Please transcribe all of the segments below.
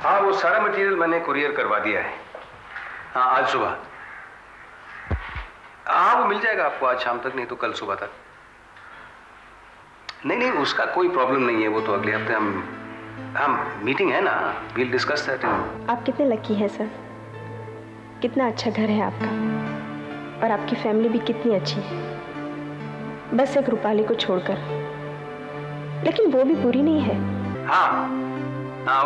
हाँ, वो सारा मटेरियल मैंने कुरियर करवा दिया है। हाँ, आज सुबह। हाँ, वो मिल जाएगा आपको आज शाम तक, नहीं तो कल सुबह तक। नहीं नहीं, उसका कोई प्रॉब्लम नहीं है। वो तो अगले हफ्ते हम मीटिंग है ना, वील डिस्कस दैट। आप कितने लकी हैं सर, कितना अच्छा घर है आपका, और आपकी फैमिली भी कितनी अच्छी है, बस एक रूपाली को छोड़कर। लेकिन वो भी बुरी नहीं है। हाँ हाँ,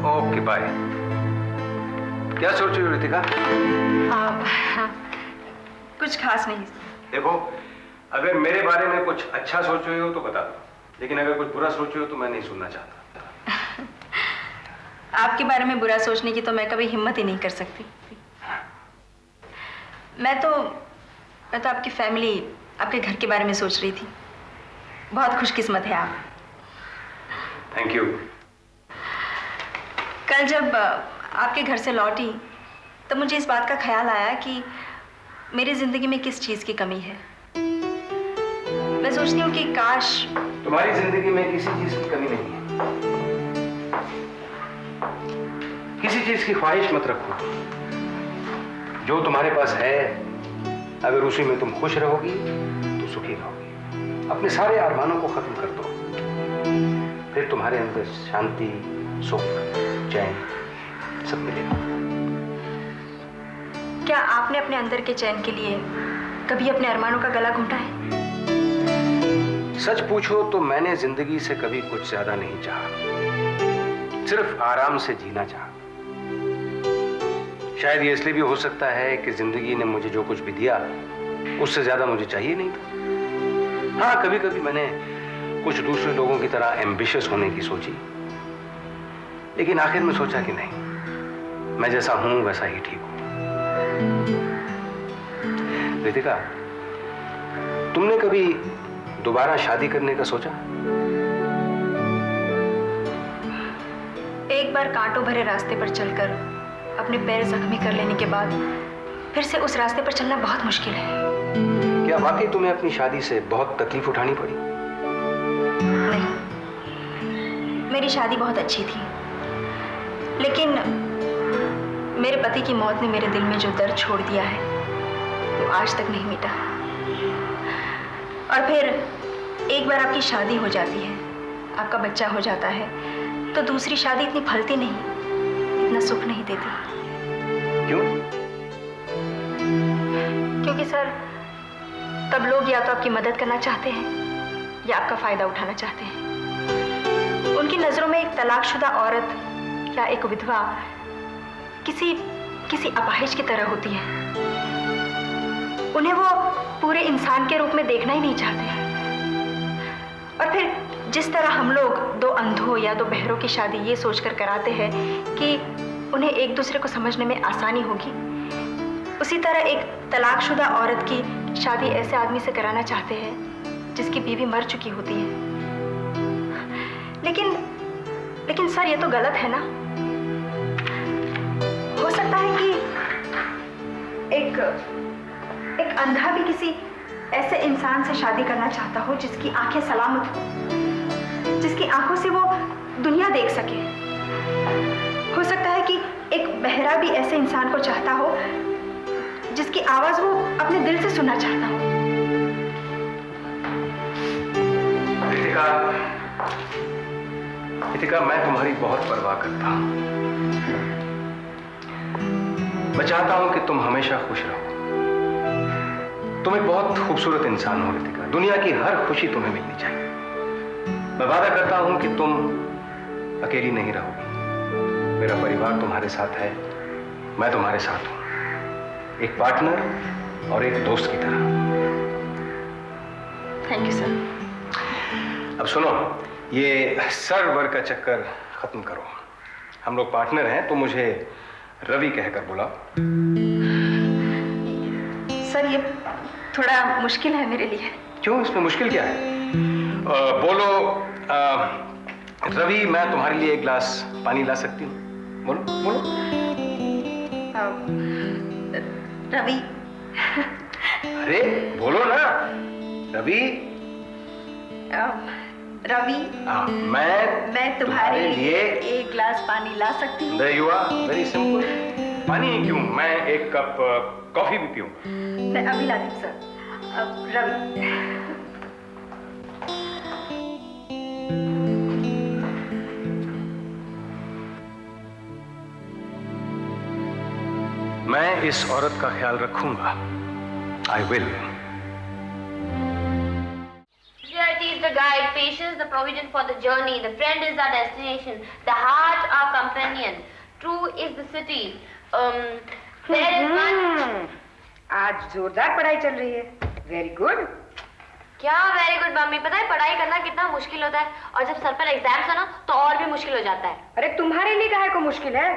ओके बाय। क्या सोच रही हो रितिका? कुछ खास नहीं। देखो, अगर मेरे बारे में कुछ अच्छा सोच रही हो तो बता दो, लेकिन अगर कुछ बुरा सोच रही हो तो मैं नहीं सुनना चाहता। आपके बारे में बुरा सोचने की तो मैं कभी हिम्मत ही नहीं कर सकती। मैं तो आपकी फैमिली, आपके घर के बारे में सोच रही थी। बहुत खुशकिस्मत है आप। Thank you. कल जब आपके घर से लौटी तब मुझे इस बात का ख्याल आया कि मेरी जिंदगी में किस चीज की कमी है। मैं सोचती हूँ कि काश। तुम्हारी जिंदगी में किसी चीज की कमी नहीं है। किसी चीज की ख्वाहिश मत रखो। जो तुम्हारे पास है, अगर उसी में तुम खुश रहोगी तो सुखी रहोगी। अपने सारे अरमानों को खत्म कर दो, फिर तुम्हारे अंदर शांति, सुख, चैन सब मिलेगा। क्या आपने अपने अंदर के चैन के लिए कभी अपने अरमानों का गला घोंटा है? सच पूछो तो मैंने जिंदगी से कभी कुछ ज्यादा नहीं चाहा, सिर्फ आराम से जीना चाहा। शायद ये इसलिए भी हो सकता है कि जिंदगी ने मुझे जो कुछ भी दिया उससे ज्यादा मुझे चाहिए नहीं था। हाँ, कभी कभी मैंने कुछ दूसरे लोगों की तरह एम्बिशियस होने की सोची, लेकिन आखिर में सोचा कि नहीं, मैं जैसा हूं वैसा ही ठीक हूं। रितिका, तुमने कभी दोबारा शादी करने का सोचा? एक बार कांटों भरे रास्ते पर चलकर अपने पैर जख्मी कर लेने के बाद फिर से उस रास्ते पर चलना बहुत मुश्किल है। क्या वाकई तुम्हें अपनी शादी से बहुत तकलीफ उठानी पड़ी? नहीं, मेरी शादी बहुत अच्छी थी, लेकिन मेरे पति की मौत ने मेरे दिल में जो दर्द छोड़ दिया है वो आज तक नहीं मिटा। और फिर एक बार आपकी शादी हो जाती है, आपका बच्चा हो जाता है, तो दूसरी शादी इतनी फलती नहीं, इतना सुख नहीं देती। क्यों? क्योंकि सर, तब लोग या तो आपकी मदद करना चाहते हैं या आपका फायदा उठाना चाहते हैं। उनकी नजरों में एक तलाकशुदा औरत या एक विधवा किसी अपाहिज की तरह होती है। उन्हें वो पूरे इंसान के रूप में देखना ही नहीं चाहते। और फिर जिस तरह हम लोग दो अंधों या दो बहरों की शादी ये सोचकर कराते हैं कि उन्हें एक दूसरे को समझने में आसानी होगी, उसी तरह एक तलाकशुदा औरत की शादी ऐसे आदमी से कराना चाहते हैं जिसकी बीवी मर चुकी होती है। लेकिन सर, ये तो गलत है ना। हो सकता है कि एक अंधा भी किसी ऐसे इंसान से शादी करना चाहता हो जिसकी आंखें सलामत हो, जिसकी आंखों से वो दुनिया देख सके। हो सकता है कि एक बहरा भी ऐसे इंसान को चाहता हो जिसकी आवाज वो अपने दिल से सुनना चाहता हो। रितिका, मैं तुम्हारी बहुत परवाह करता हूं। मैं चाहता हूं कि तुम हमेशा खुश रहो। तुम एक बहुत खूबसूरत इंसान हो रितिका, दुनिया की हर खुशी तुम्हें मिलनी चाहिए। मैं वादा करता हूं कि तुम अकेली नहीं रहोगी। मेरा परिवार तुम्हारे साथ है, मैं तुम्हारे साथ हूं, एक पार्टनर और एक दोस्त की तरह। Thank you sir. अब सुनो, ये सर वर का चक्कर खत्म करो। हम लोग पार्टनर हैं, तो मुझे रवि कहकर बुलाओ। सर, ये थोड़ा मुश्किल है मेरे लिए। क्यों? इसमें मुश्किल क्या है? बोलो, रवि, मैं तुम्हारे लिए एक गिलास पानी ला सकती हूँ? बोलो बोलो। रवि। अरे बोलो ना, रवि। रवि, मैं तुम्हारे लिए एक गिलास पानी ला सकती हूँ? There you are, very simple. पानी ही क्यों, मैं एक कप कॉफी भी पीऊंगा। मैं अभी लाती हूँ सर। रवि, मैं इस औरत का ख्याल रखूंगा। I will. Charity is the guide, patience the provision for the journey, the friend is our destination, the heart our companion, true is the city. There is one. आज जोरदार पढ़ाई चल रही है। Very good. क्या वेरी गुड मम्मी? पता है पढ़ाई करना कितना मुश्किल होता है, और जब सर पर एग्जाम्स हो ना तो और भी मुश्किल हो जाता है। अरे तुम्हारे लिए काहे को मुश्किल है?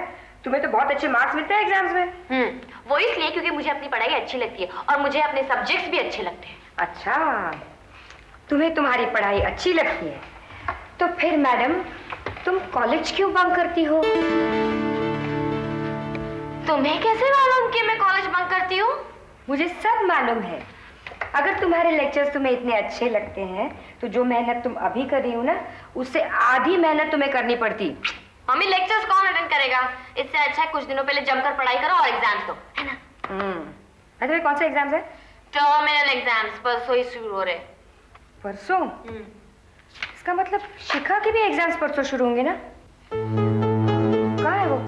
तुम्हें तो बहुत अच्छे मार्क्स मिलते हैं एग्जाम्स में। वो इसलिए क्योंकि मुझे अपनी पढ़ाई अच्छी लगती है और मुझे अपने सब्जेक्ट्स भी अच्छे लगते हैं। अच्छा, तुम्हें तुम्हारी पढ़ाई अच्छी लगती है, तो फिर मैडम तुम कॉलेज क्यों बंक करती हो? तुम्हें कैसे मालूम कि मैं कॉलेज बंक करती हूँ? मुझे सब मालूम है। अगर तुम्हारे लेक्चर्स तुम्हें इतने अच्छे लगते हैं तो जो मेहनत तुम अभी कर रही हो ना, उससे आधी मेहनत तुम्हें करनी पड़ती। मम्मी लेक्चर्स कौन अटेंड करेगा? इससे अच्छा है कुछ दिनों पहले जमकर पढ़ाई करो और एग्जाम्स दो, है ना? अरे कौन सा एग्जाम्स है? टर्मिनल एग्जाम्स परसों ही शुरू हो रहे। परसों? इसका मतलब शिखा के भी एग्जाम्स परसों शुरू होंगे ना? कहाँ है वो?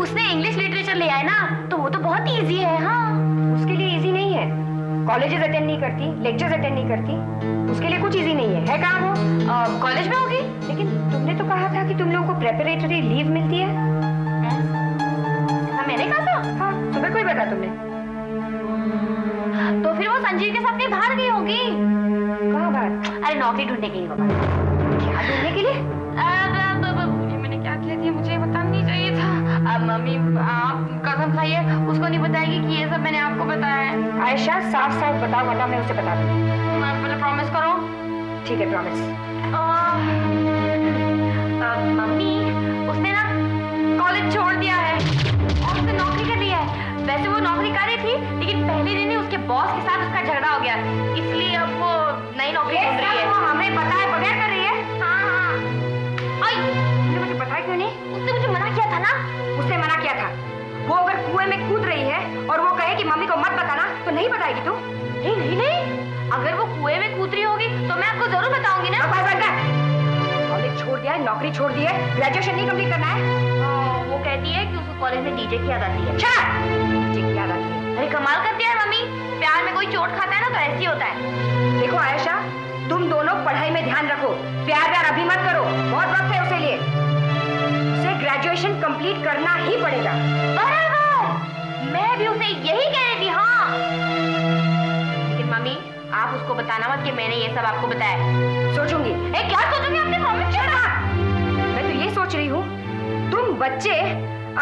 उसने इंग्लिश लिटरेचर लिया है ना, तो वो तो बहुत इजी है। हाँ, उसके लिए इजी नहीं है। कॉलेजेस अटेंड नहीं करती, लेक्चर्स अटेंड नहीं करती, उसके लिए कुछ इजी नहीं है कहाँ वो? कॉलेज में होगी। लेकिन तुमने तो कहा था कि तुम लोगों को प्रेपरेटरी लीव मिलती है। मैंने कहा था? हाँ, सुबह कोई बता तुमने। तो फिर वो संजीव के साथ कहीं बाहर गई होगी। कहाँ बाहर? अरे नौकरी ढूंढने के लिए होगा। क्या ढूंढने के लिए? मैंने क्या किया थी, मुझे बताना नहीं चाहिए था। अब मम्मी आप कसम खाइए उसको नहीं बताएगी कि ये सब मैंने आपको बताया है। आयशा साफ साफ बताओ, वरना मैं उसे बता दूंगी। पहले प्रॉमिस करो। ठीक है, प्रॉमिस। मम्मी उसने ना कॉलेज छोड़ दिया है और उसने नौकरी कर ली है। वैसे वो नौकरी कर रही थी, लेकिन पहले दिन ही उसके बॉस के साथ उसका झगड़ा हो गया, इसलिए अब वो नई नौकरी ढूंढ रही है। हमें पता है बगैर कर रही है। हाँ। मुझे पता है क्यों नहीं? उसने मुझे मना किया था ना। उसने मना किया था। वो अगर कुएं में कूद रही है और वो कहे कि मम्मी को मत बताना, तो नहीं बताएगी तू? नहीं, अगर वो कुएं में कूद रही होगी तो मैं आपको जरूर बताऊंगी ना। कॉलेज छोड़ दिया है, नौकरी छोड़ दी है, ग्रेजुएशन नहीं कंप्लीट करना है। वो कहती है कि उसको कॉलेज में डीजे की याद आती है। डीजे की याद आती है? अरे कमाल करती है मम्मी, प्यार में कोई चोट खाता है ना तो ऐसे ही होता है। देखो आयशा, तुम दोनों पढ़ाई में ध्यान रखो, प्यार अभी मत करो, बहुत वक्त है उसे लिए। उसे ग्रेजुएशन कंप्लीट करना ही पड़ेगा। बराबर, मैं भी उसे यही कह रही थी। हाँ, लेकिन मम्मी आप उसको बताना मत कि मैंने ये सब आपको बताया। सोचूंगी। क्या सोचूंगी? अपने प्रॉमिस छोड़ा। मैं तो ये सोच रही हूँ, तुम बच्चे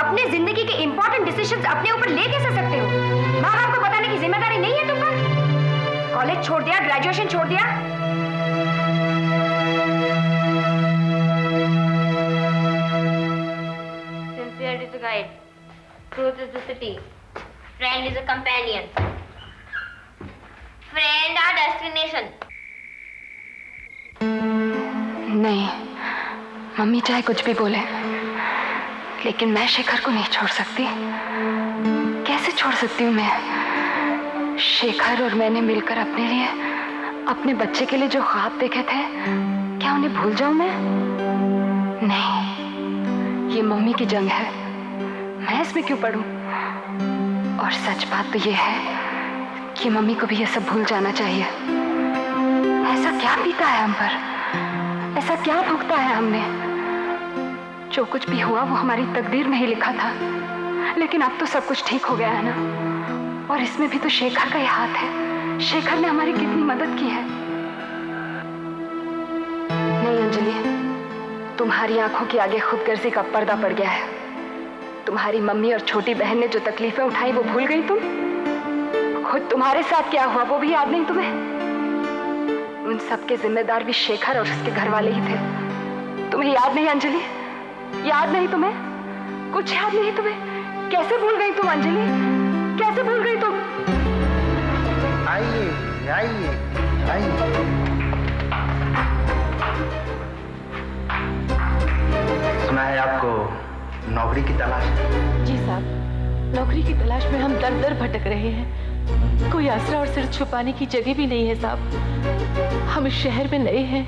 अपने जिंदगी के इंपॉर्टेंट डिसीजंस अपने ऊपर ले कैसे सकते हो? माँ बाप को बताने की जिम्मेदारी नहीं है तुम पर? कॉलेज छोड़ दिया, ग्रेजुएशन छोड़ दिया। Sincerity is a guide, truth is the city, friend is a companion, friend our destination. नहीं, मम्मी चाहे कुछ भी बोले, लेकिन मैं शेखर को नहीं छोड़ सकती। कैसे छोड़ सकती हूँ मैं? शेखर और मैंने मिलकर अपने लिए, अपने बच्चे के लिए जो ख्वाब देखे थे, क्या उन्हें भूल जाऊं मैं? नहीं, ये मम्मी की जंग है, मैं इसमें क्यों पड़ूं? और सच बात तो ये है कि मम्मी को भी ये सब भूल जाना चाहिए। ऐसा क्या बीता है हम पर? ऐसा क्या भुगता है हमने? जो कुछ भी हुआ वो हमारी तकदीर में ही लिखा था, लेकिन अब तो सब कुछ ठीक हो गया है ना। और इसमें भी तो शेखर का ही हाथ है। शेखर ने हमारी कितनी मदद की है। नहीं अंजलि, तुम्हारी आंखों के आगे खुदगर्जी का पर्दा पड़ गया है। तुम्हारी मम्मी और छोटी बहन ने जो तकलीफें उठाई वो भूल गई तुम? खुद तुम्हारे साथ क्या हुआ वो भी याद नहीं तुम्हें? उन सब के जिम्मेदार भी शेखर और उसके घर वाले ही थे। तुम्हें याद नहीं अंजलि? याद नहीं तुम्हें? कुछ याद नहीं तुम्हें? कैसे भूल गई तुम अंजलि? कैसे भूल गई तुम? आइए आइए आइए। नौकरी की तलाश है। जी साहब, नौकरी की तलाश में हम दर दर भटक रहे हैं। कोई आसरा और सिर छुपाने की जगह भी नहीं है साहब। हम इस शहर में नए हैं।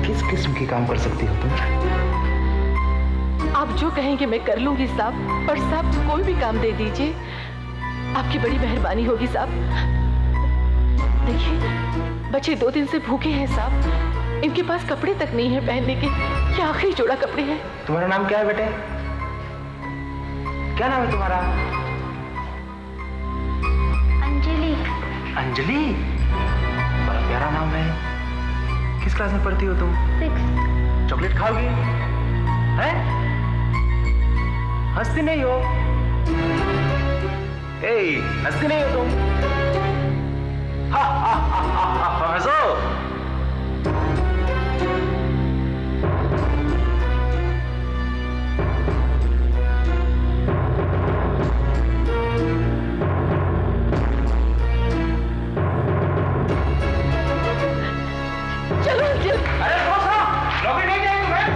किस किस्म की काम कर सकती हो तुम? आप जो कहेंगे मैं कर लूंगी साहब, पर साहब कोई भी काम दे दीजिए, आपकी बड़ी मेहरबानी होगी साहब। देखिए, बच्चे 2 दिन से भूखे हैं साहब, इनके पास कपड़े तक नहीं है पहनने के। ये आखिरी जोड़ा कपड़े हैं। तुम्हारा नाम क्या है बेटे? क्या नाम है तुम्हारा? अंजलि। अंजलि? बड़ा प्यारा नाम है। किस क्लास में पढ़ती हो तुम? 6। चॉकलेट खाओगी? हैं? हंसती नहीं हो? हंसती नहीं हो तुम? हा हा हा हा हा, हंसो। चलो अंजलि। अरे नौकरी नहीं जाएगी तुम्हें?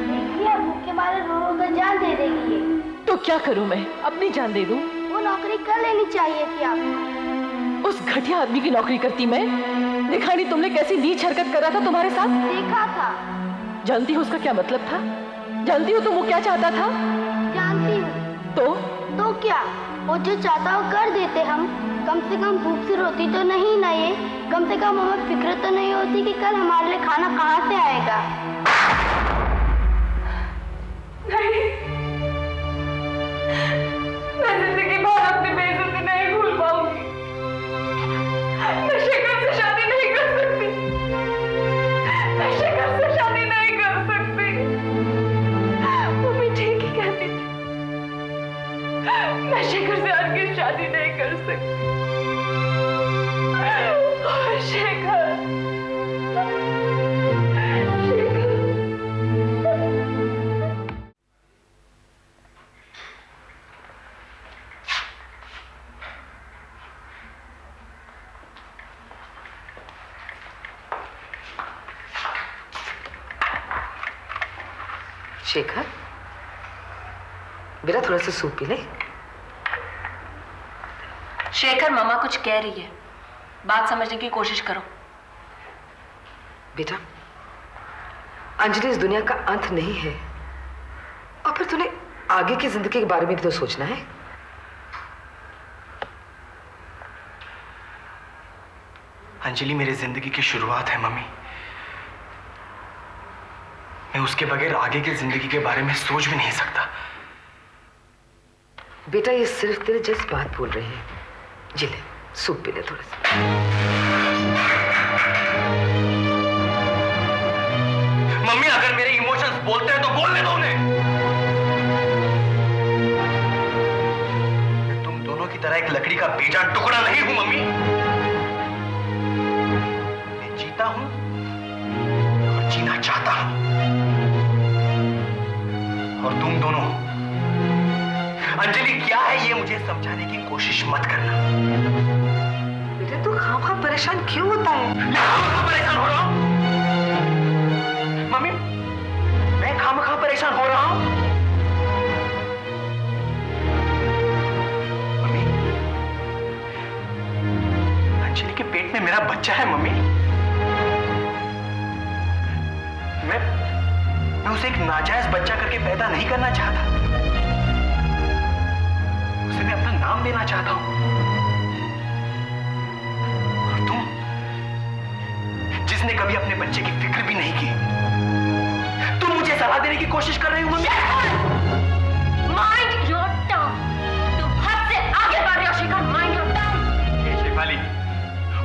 देखिए, भूखे मारे रो रो कर जान दे देगी ये। तो क्या करूं मैं? अपनी जान दे दूं? वो नौकरी कर लेनी चाहिए थी आपको। उस घटिया आदमी की नौकरी करती मैं? देखा नहीं तुमने कैसी नीच हरकत कर रहा था तुम्हारे साथ? देखा था। जानती हो उसका क्या मतलब था? जानती हो तुम वो क्या चाहता था? जानती हूँ। तो क्या? वो जो चाहता वो कर देते हम। कम से कम भूख से रोती तो नहीं ना ये। कम से कम हमें फिक्र तो नहीं होती कि कल हमारे लिए खाना कहाँ से आएगा। मैं जिंदगी भर अपनी बेइज्जती नहीं भूल पाऊंगी। मैं शेखर से शादी नहीं कर सकती। मैं शेखर से शादी नहीं कर सकती। मम्मी ठीक ही कहती थी। मैं शेखर से हरगिज़ शादी नहीं कर सकती। शेखर, शेखर, बेटा थोड़ा सा सूप पी ले। शेखर, मम्मा कुछ कह रही है, बात समझने की कोशिश करो। बेटा, अंजलि इस दुनिया का अंत नहीं है, और फिर तूने आगे की जिंदगी के बारे में भी तो सोचना है। अंजलि मेरी जिंदगी की शुरुआत है मम्मी। मैं उसके बगैर आगे की जिंदगी के बारे में सोच भी नहीं सकता। बेटा, ये सिर्फ तेरे जज्बात बोल रहे हैं। जी ले, सूप पी ले थोड़ा सा। मम्मी, अगर मेरे इमोशंस बोलते हैं तो बोलने दो उन्हें। मैं तुम दोनों की तरह एक लकड़ी का बेजान टुकड़ा नहीं हूं मम्मी। मैं जीता हूं और जीना चाहता हूं। और तुम दोनों अंजलि क्या है ये मुझे समझाने की कोशिश मत करना। बेटा, तू खामखा परेशान क्यों होता है? मैं खामखा परेशान हो रहा हूं मम्मी? मैं खामखा परेशान हो रहा हूं? मम्मी, अंजलि के पेट में मेरा बच्चा है मम्मी। मैं उसे एक नाजायज बच्चा करके पैदा नहीं करना चाहता। उसे मैं अपना नाम देना चाहता हूं। और तुम, जिसने कभी अपने बच्चे की फिक्र भी नहीं की, तुम मुझे सलाह देने की कोशिश कर रही हो मम्मी। माइंड योर टंग। तुम हद से आगे बढ़ रहे हो Shekhar. Mind your tongue. Shefali,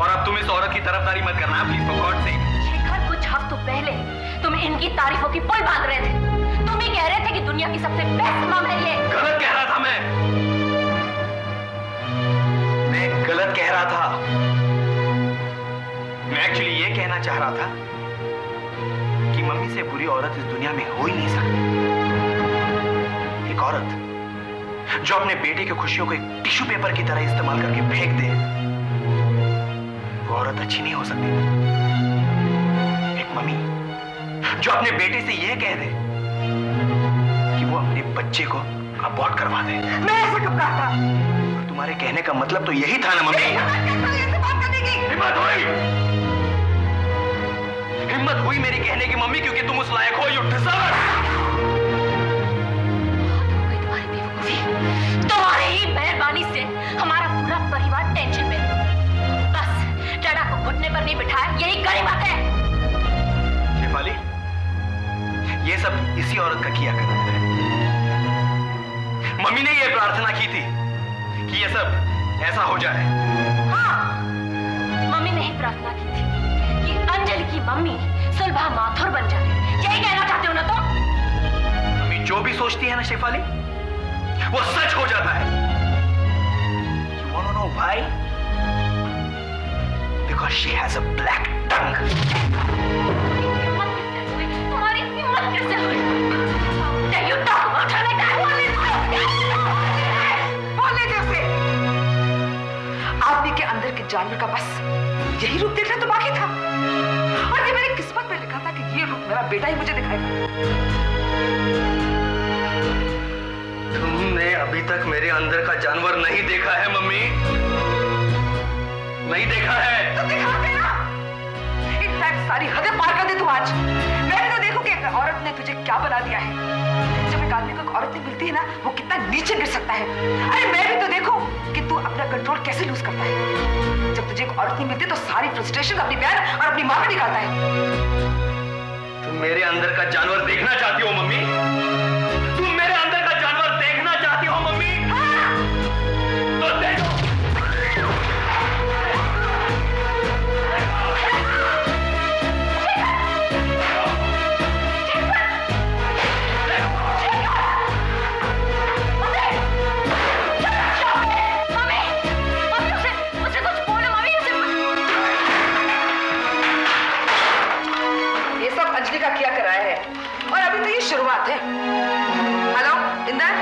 और अब तुम इस औरत की तरफदारी मत करना please, for God sake. Shekhar, कुछ हफ्तों पहले तुम इनकी तारीफों की पुल बांध रहे थे। तुम ही कह रहे थे कि दुनिया की सबसे बेस्ट मॉम है ये। गलत कह रहा था मैं गलत कह रहा था। मैं एक्चुअली ये कहना चाह रहा था कि मम्मी से बुरी औरत इस दुनिया में हो ही नहीं सकती। एक औरत जो अपने बेटे की खुशियों को एक टिश्यू पेपर की तरह इस्तेमाल करके फेंक दे, वो औरत अच्छी नहीं हो सकती। मम्मी, जो अपने बेटे से यह कह दे कि वो अपने बच्चे को अबॉर्ट करवा दे। मैं ऐसा कब कहा था? और तुम्हारे कहने का मतलब तो यही था ना मम्मी? हिम्मत हुई मेरी कहने की मम्मी, क्योंकि तुम उस लायक हो। You deserve. तुम्हारी ही मेहरबानी से हमारा पूरा परिवार टेंशन में है। बस डैडा को घुटने पर नहीं बिठाया, यही गरीब बात है। शेफाली, ये सब इसी औरत का किया करना है। मम्मी ने ये प्रार्थना की थी कि ये सब ऐसा हो जाए। हाँ, मम्मी ने ही प्रार्थना की थी कि अंजलि की मम्मी सुलभा माथुर बन जाए। यही कहना चाहते हो ना तुम? मम्मी जो भी सोचती है ना शेफाली, वो सच हो जाता है। You wanna know why? Because she has a black tongue. तुम्हारी हिम्मत कैसे हुई? Can you talk about her like that? बोलने दे उसे। आदमी के अंदर के जानवर का बस यही रूप देखना तो बाकी था, और ये मेरी किस्मत में लिखा था कि ये रूप मेरा बेटा ही मुझे दिखाएगा। तुमने अभी तक मेरे अंदर का जानवर नहीं देखा है मम्मी, नहीं देखा है। तो दिखा दे ना। इनफैक्ट सारी हदें पार कर दे तू आज। मैं भी तो देखूं कि एक औरत ने तुझे क्या बना दिया है। जब एक आदमी को एक औरत नहीं मिलती है ना, वो कितना नीचे गिर सकता है। अरे मैं भी तो देखूं कि तू अपना कंट्रोल कैसे लूज करता है। जब तुझे एक औरत नहीं मिलती तो सारी फ्रस्ट्रेशन अपनी बहन और अपनी मां पे निकालता है। तुम मेरे अंदर का जानवर देखना चाहती हो मम्मी? तुम मेरे अंदर का जानवर देखना चाहती हो मम्मी? हाँ। तो देखो। ये सब अंजलि का किया कराया है, और अभी तो ये शुरुआत है। हेलो इंदर,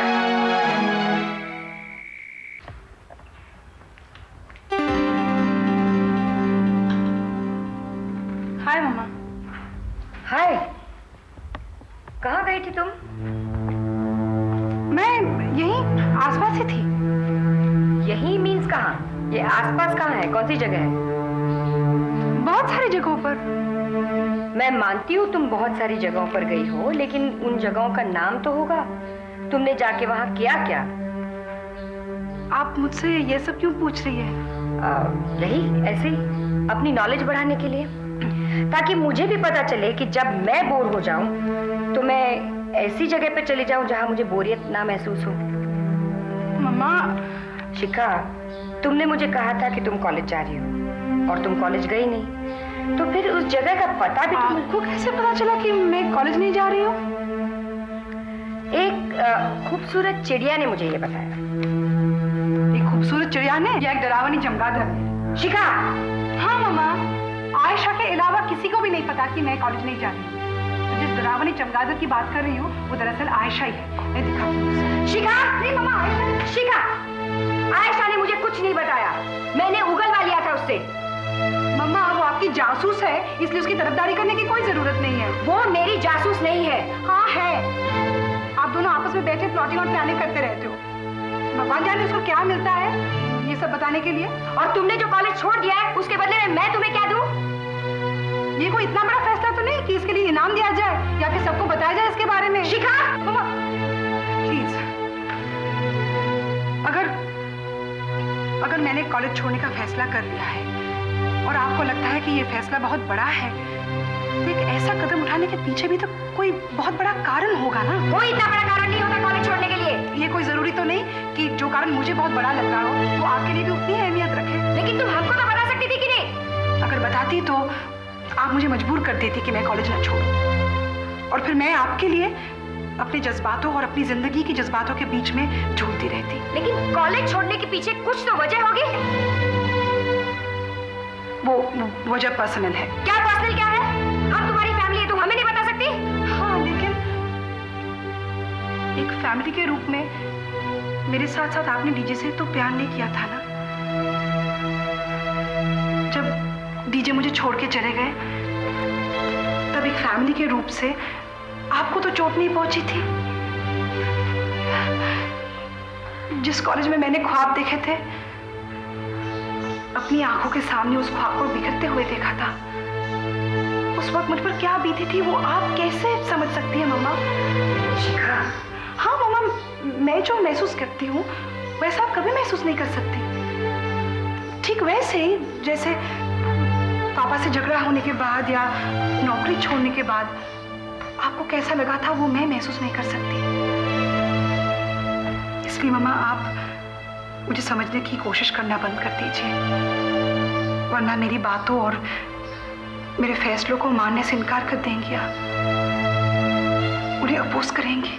हाय मम्मा। हाय, कहाँ गई थी तुम? मैं यहीं आसपास ही थी। यही मीन्स कहाँ? ये आसपास कहाँ है? कौन सी जगह है? बहुत सारी जगहों पर। मैं मानती हूँ तुम बहुत सारी जगहों पर गई हो, लेकिन उन जगहों का नाम तो होगा। तुमने जाके वहाँ किया क्या? आप मुझसे ये सब क्यों पूछ रही है? यही ऐसे ही अपनी नॉलेज बढ़ाने के लिए, ताकि मुझे भी पता चले कि जब मैं बोर हो जाऊं तो मैं ऐसी जगह पे चली जाऊं जहां मुझे बोरियत ना महसूस हो। मम्मा, शिखा, तुमने मुझे कहा था कि तुम कॉलेज जा रही हो और तुम कॉलेज गई नहीं, तो फिर उस जगह का पता भी आपको कैसे पता चला कि मैं कॉलेज नहीं जा रही हूँ? एक खूबसूरत चिड़िया ने मुझे ये बताया। एक खूबसूरत चिड़िया ने या एक डरावनी चमगादड़ ने? शिखा, हाँ मम्मा, आयशा के अलावा किसी को भी नहीं पता कि मैं कॉलेज नहीं जा रही हूँ। तो जिस डरावनी चमगादड़ की बात कर रही हूँ वो दरअसल आयशा ही है। मैं दिखाती हूँ उसे। शिखा, नहीं मम्मा, आयशा, शिखा, आयशा ने मुझे कुछ नहीं बताया। मैंने उगलवा लिया था उससे। मम्मा, वो आपकी जासूस है, इसलिए उसकी तरफदारी करने की कोई जरूरत नहीं है। वो मेरी जासूस नहीं है। हाँ है। आप दोनों आपस में बैठे प्लॉटिंग और प्लानिंग करते रहते हो। भगवान जाने उसको क्या मिलता है ये सब बताने के लिए। और तुमने जो कॉलेज छोड़ दिया है उसके बदले में मैं तुम्हें क्या दूं? ये कोई इतना बड़ा फैसला तो नहीं कि इसके लिए इनाम दिया जाए या फिर सबको बताया जाए इसके बारे में। शिखा, मम्मा प्लीज, अगर मैंने कॉलेज छोड़ने का फैसला कर लिया है और आपको लगता है कि ये फैसला बहुत बड़ा है, तो एक ऐसा कदम उठाने के पीछे भी तो कोई बहुत बड़ा कारण होगा ना। कोई इतना बड़ा कारण नहीं होता कॉलेज छोड़ने के लिए। ये कोई जरूरी तो नहीं कि जो कारण मुझे बहुत बड़ा लग रहा हो वो आपके लिए भी उतनी अहमियत रखे। लेकिन तुम हमको तो बता सकती थी कि नहीं? अगर बताती तो आप मुझे मजबूर कर देती कि मैं कॉलेज ना छोड़ूं, और फिर मैं आपके लिए अपने जज्बातों और अपनी जिंदगी की जज्बातों के बीच में झूलती रहती। लेकिन कॉलेज छोड़ने के पीछे कुछ तो वजह होगी। वो वजह पर्सनल है। क्या पर्सनल क्या है? हम तुम्हारी फैमिली है, तुम हमें नहीं बता सकती? हाँ, लेकिन एक फैमिली के रूप में मेरे साथ साथ आपने डीजे से तो प्यार नहीं किया था ना। जब डीजे मुझे छोड़ के चले गए तब एक फैमिली के रूप से आपको तो चोट नहीं पहुंची थी। जिस कॉलेज में मैंने ख्वाब देखे थे, अपनी आंखों के सामने उस ख्वाब को बिखरते हुए देखा था। उस वक्त मुझ पर क्या बीती थी वो आप कैसे समझ सकती हैं मम्मा? हाँ मम्मा, मैं जो महसूस करती हूँ वैसा आप कभी महसूस नहीं कर सकती। ठीक वैसे ही जैसे पापा से झगड़ा होने के बाद या नौकरी छोड़ने के बाद आपको कैसा लगा था वो मैं महसूस नहीं कर सकती। इसलिए मम्मा आप मुझे समझने की कोशिश करना बंद कर दीजिए, वरना मेरी बातों और मेरे फैसलों को मानने से इनकार कर देंगी आप, उन्हें अपोज करेंगी।